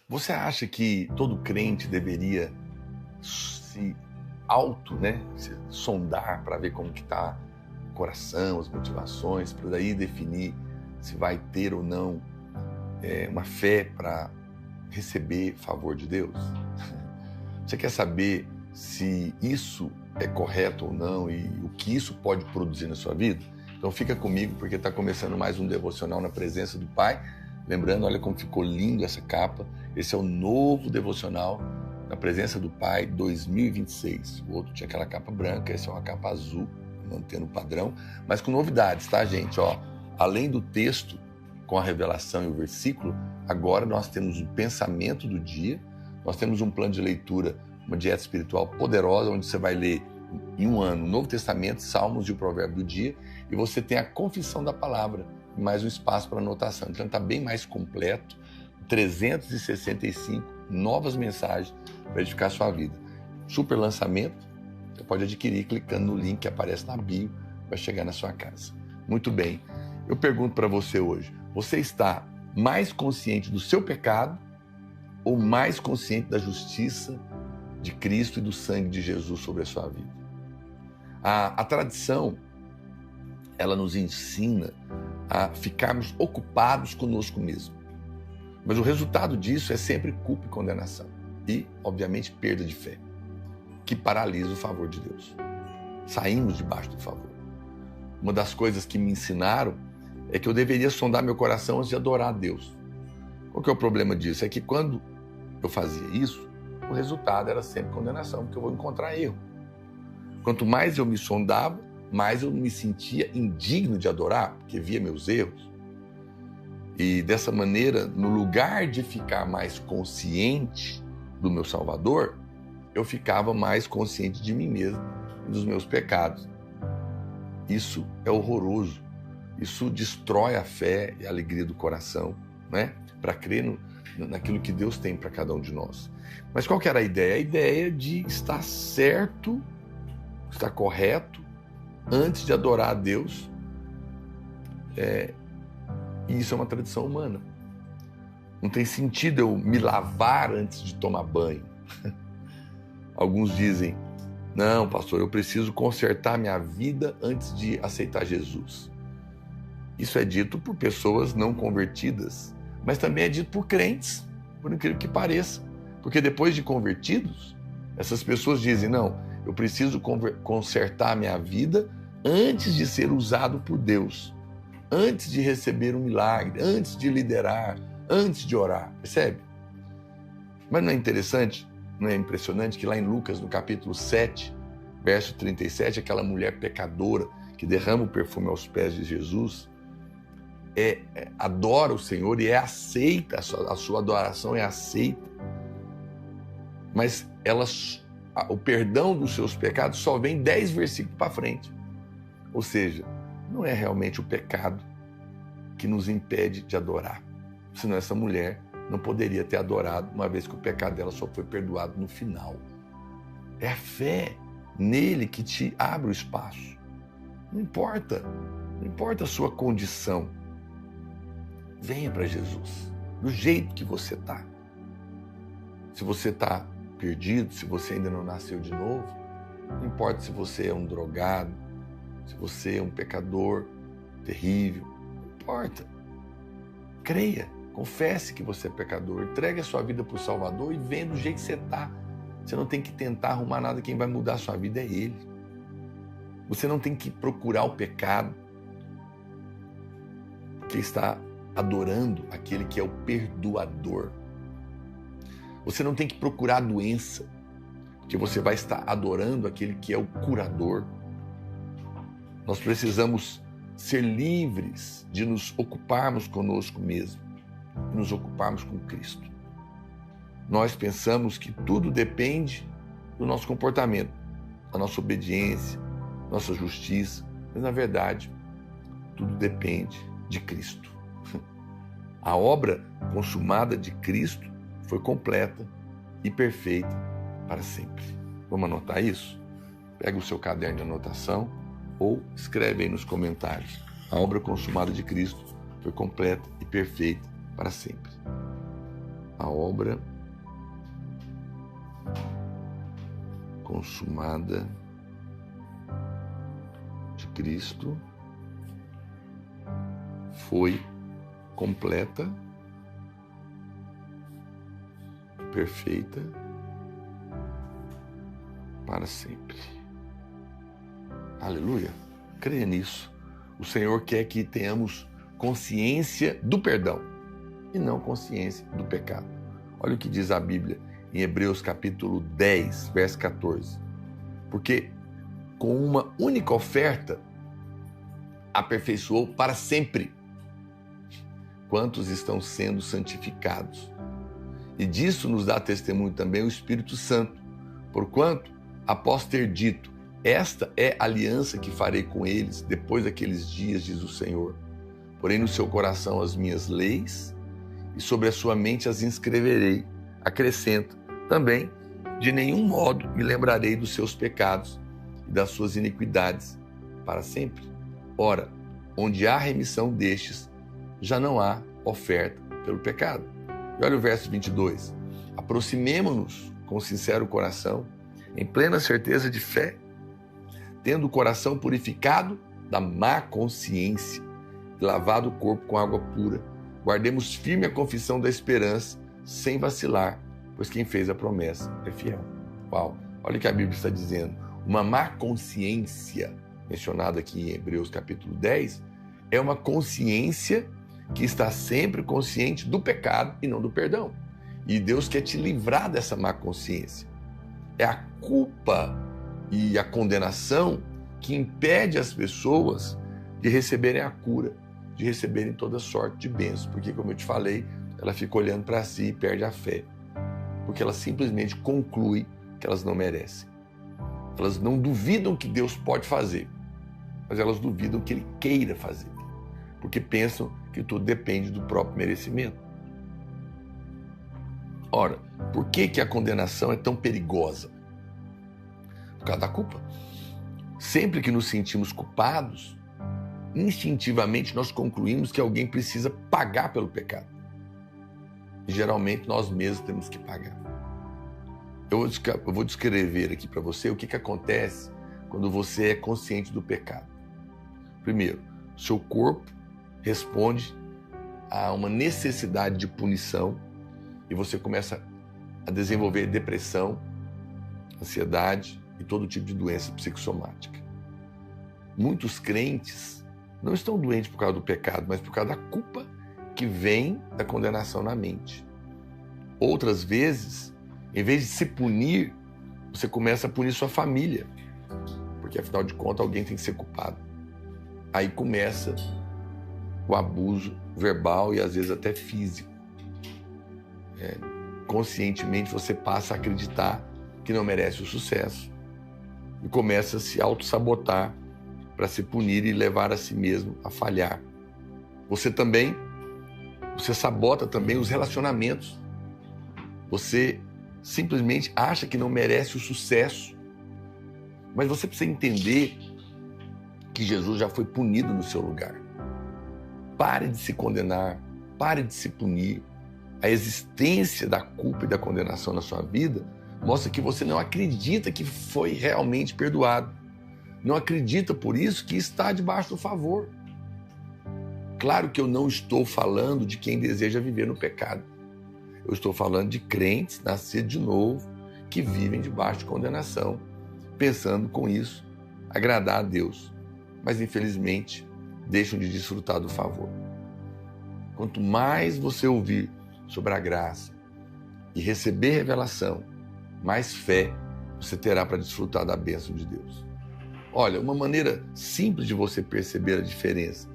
Você acha que todo crente deveria se se sondar para ver como que está o coração, as motivações, para daí definir se vai ter ou não uma fé para receber favor de Deus? Você quer saber se isso é correto ou não e o que isso pode produzir na sua vida? Então fica comigo, porque está começando mais um devocional na presença do Pai. Lembrando, olha como ficou lindo essa capa. Esse é o novo devocional na presença do Pai 2026. O outro tinha aquela capa branca, essa é uma capa azul, mantendo o padrão, mas com novidades, tá, gente? Além do texto com a revelação e o versículo, agora nós temos um pensamento do dia, nós temos um plano de leitura, uma dieta espiritual poderosa, onde você vai ler em um ano o Novo Testamento, Salmos e o Provérbio do dia, e você tem a confissão da palavra, e mais um espaço para anotação. Então está bem mais completo, 365 novas mensagens para edificar a sua vida. Super lançamento, você pode adquirir clicando no link que aparece na bio, vai chegar na sua casa. Muito bem, eu pergunto para você hoje, você está mais consciente do seu pecado ou mais consciente da justiça de Cristo e do sangue de Jesus sobre a sua vida? A tradição, ela nos ensina a ficarmos ocupados conosco mesmo. Mas o resultado disso é sempre culpa e condenação. E, obviamente, perda de fé, que paralisa o favor de Deus. Saímos debaixo do favor. Uma das coisas que me ensinaram é que eu deveria sondar meu coração antes de adorar a Deus. Qual que é o problema disso? É que quando eu fazia isso, o resultado era sempre condenação, porque eu vou encontrar erro. Quanto mais eu me sondava, mais eu me sentia indigno de adorar, porque via meus erros. E dessa maneira, no lugar de ficar mais consciente do meu Salvador, eu ficava mais consciente de mim mesmo e dos meus pecados. Isso é horroroso. Isso destrói a fé e a alegria do coração, né? Para crer naquilo que Deus tem para cada um de nós. Mas qual que era a ideia? A ideia de estar certo, estar correto, antes de adorar a Deus. E isso é uma tradição humana. Não tem sentido eu me lavar antes de tomar banho. Alguns dizem, não, pastor, eu preciso consertar minha vida antes de aceitar Jesus. Isso é dito por pessoas não convertidas, mas também é dito por crentes, por incrível que pareça. Porque depois de convertidos, essas pessoas dizem, não, eu preciso consertar minha vida antes de ser usado por Deus, antes de receber um milagre, antes de liderar, antes de orar, percebe? Mas não é interessante, não é impressionante que lá em Lucas, no capítulo 7, verso 37, aquela mulher pecadora que derrama o perfume aos pés de Jesus, adora o Senhor e é aceita, a sua adoração é aceita, mas o perdão dos seus pecados só vem 10 versículos para frente. Ou seja, não é realmente o pecado que nos impede de adorar. Senão essa mulher não poderia ter adorado, uma vez que o pecado dela só foi perdoado no final. É a fé nele que te abre o espaço. Não importa a sua condição. Venha para Jesus, do jeito que você está. Se você está perdido, se você ainda não nasceu de novo, não importa se você é um drogado, se você é um pecador terrível, não importa. Creia, confesse que você é pecador, entregue a sua vida para o Salvador e venha do jeito que você está. Você não tem que tentar arrumar nada, quem vai mudar a sua vida é Ele. Você não tem que procurar o pecado, porque está adorando aquele que é o perdoador. Você não tem que procurar a doença, porque você vai estar adorando aquele que é o curador. Nós precisamos ser livres de nos ocuparmos conosco mesmo e nos ocuparmos com Cristo. Nós pensamos que tudo depende do nosso comportamento, da nossa obediência, nossa justiça, mas na verdade tudo depende de Cristo. A obra consumada de Cristo foi completa e perfeita para sempre. Vamos anotar isso? Pega o seu caderno de anotação ou escreve aí nos comentários. A obra consumada de Cristo foi completa e perfeita para sempre. a obra consumada de Cristo foi completa, perfeita para sempre. Aleluia! Creia nisso. O Senhor quer que tenhamos consciência do perdão e não consciência do pecado. Olha o que diz a Bíblia em Hebreus capítulo 10, verso 14. Porque com uma única oferta aperfeiçoou para sempre quantos estão sendo santificados. E disso nos dá testemunho também o Espírito Santo, porquanto, após ter dito, esta é a aliança que farei com eles depois daqueles dias, diz o Senhor. Porém no seu coração as minhas leis e sobre a sua mente as inscreverei. Acrescenta também, de nenhum modo me lembrarei dos seus pecados e das suas iniquidades para sempre. Ora, onde há remissão destes, já não há oferta pelo pecado. E olha o verso 22. Aproximemo-nos com sincero coração, em plena certeza de fé, tendo o coração purificado da má consciência, e lavado o corpo com água pura. Guardemos firme a confissão da esperança, sem vacilar, pois quem fez a promessa é fiel. Uau! Olha o que a Bíblia está dizendo. Uma má consciência, mencionada aqui em Hebreus capítulo 10, é uma consciência que está sempre consciente do pecado e não do perdão. E Deus quer te livrar dessa má consciência. É a culpa e a condenação que impede as pessoas de receberem a cura, de receberem toda sorte de bênçãos. Porque, como eu te falei, ela fica olhando para si e perde a fé. Porque ela simplesmente conclui que elas não merecem. Elas não duvidam que Deus pode fazer, mas elas duvidam que Ele queira fazer. Porque pensam que tudo depende do próprio merecimento. Ora, por que a condenação é tão perigosa? Por causa da culpa. Sempre que nos sentimos culpados, instintivamente nós concluímos que alguém precisa pagar pelo pecado. E geralmente nós mesmos temos que pagar. Eu vou descrever aqui para você o que acontece quando você é consciente do pecado. Primeiro, seu corpo responde a uma necessidade de punição e você começa a desenvolver depressão, ansiedade e todo tipo de doença psicossomática. Muitos crentes não estão doentes por causa do pecado, mas por causa da culpa que vem da condenação na mente. Outras vezes, em vez de se punir, você começa a punir sua família, porque afinal de contas alguém tem que ser culpado. Aí começa o abuso verbal e às vezes até físico. Conscientemente você passa a acreditar que não merece o sucesso e começa a se auto-sabotar para se punir e levar a si mesmo a falhar. Você sabota também os relacionamentos. Você simplesmente acha que não merece o sucesso. Mas você precisa entender que Jesus já foi punido no seu lugar. Pare de se condenar, pare de se punir. A existência da culpa e da condenação na sua vida mostra que você não acredita que foi realmente perdoado. Não acredita, por isso, que está debaixo do favor. Claro que eu não estou falando de quem deseja viver no pecado. Eu estou falando de crentes nascidos de novo, que vivem debaixo de condenação, pensando com isso agradar a Deus. Mas, infelizmente, deixam de desfrutar do favor. Quanto mais você ouvir sobre a graça e receber revelação, mais fé você terá para desfrutar da bênção de Deus. Olha, uma maneira simples de você perceber a diferença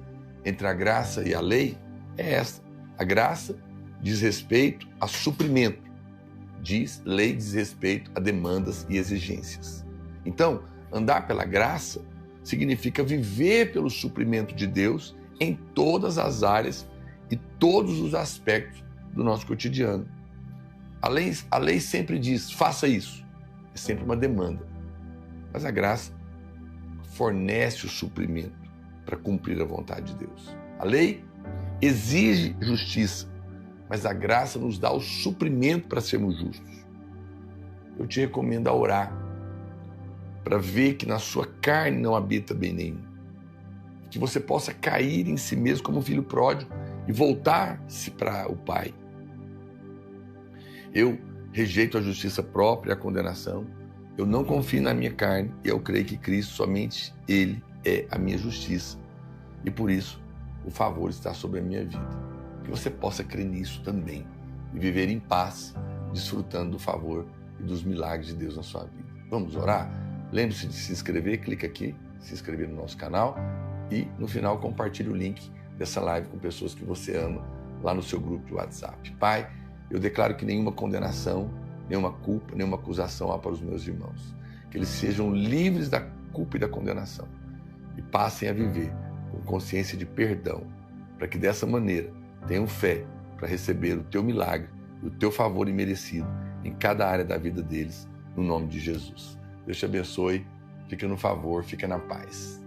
entre a graça e a lei é essa. A graça diz respeito a suprimento. Lei diz respeito a demandas e exigências. Então, andar pela graça significa viver pelo suprimento de Deus em todas as áreas e todos os aspectos do nosso cotidiano. A lei sempre diz, faça isso. É sempre uma demanda. Mas a graça fornece o suprimento para cumprir a vontade de Deus. A lei exige justiça, mas a graça nos dá o suprimento para sermos justos. Eu te recomendo a orar para ver que na sua carne não habita bem nenhum. Que você possa cair em si mesmo como um filho pródigo e voltar-se para o Pai. Eu rejeito a justiça própria e a condenação. Eu não confio na minha carne e eu creio que Cristo, somente Ele, é a minha justiça. E por isso, o favor está sobre a minha vida. Que você possa crer nisso também e viver em paz, desfrutando do favor e dos milagres de Deus na sua vida. Vamos orar? Lembre-se de se inscrever, clica aqui, se inscrever no nosso canal e no final compartilhe o link dessa live com pessoas que você ama lá no seu grupo de WhatsApp. Pai, eu declaro que nenhuma condenação, nenhuma culpa, nenhuma acusação há para os meus irmãos. Que eles sejam livres da culpa e da condenação e passem a viver com consciência de perdão, para que dessa maneira tenham fé para receber o teu milagre e o teu favor imerecido em cada área da vida deles, no nome de Jesus. Deus te abençoe, fica no favor, fica na paz.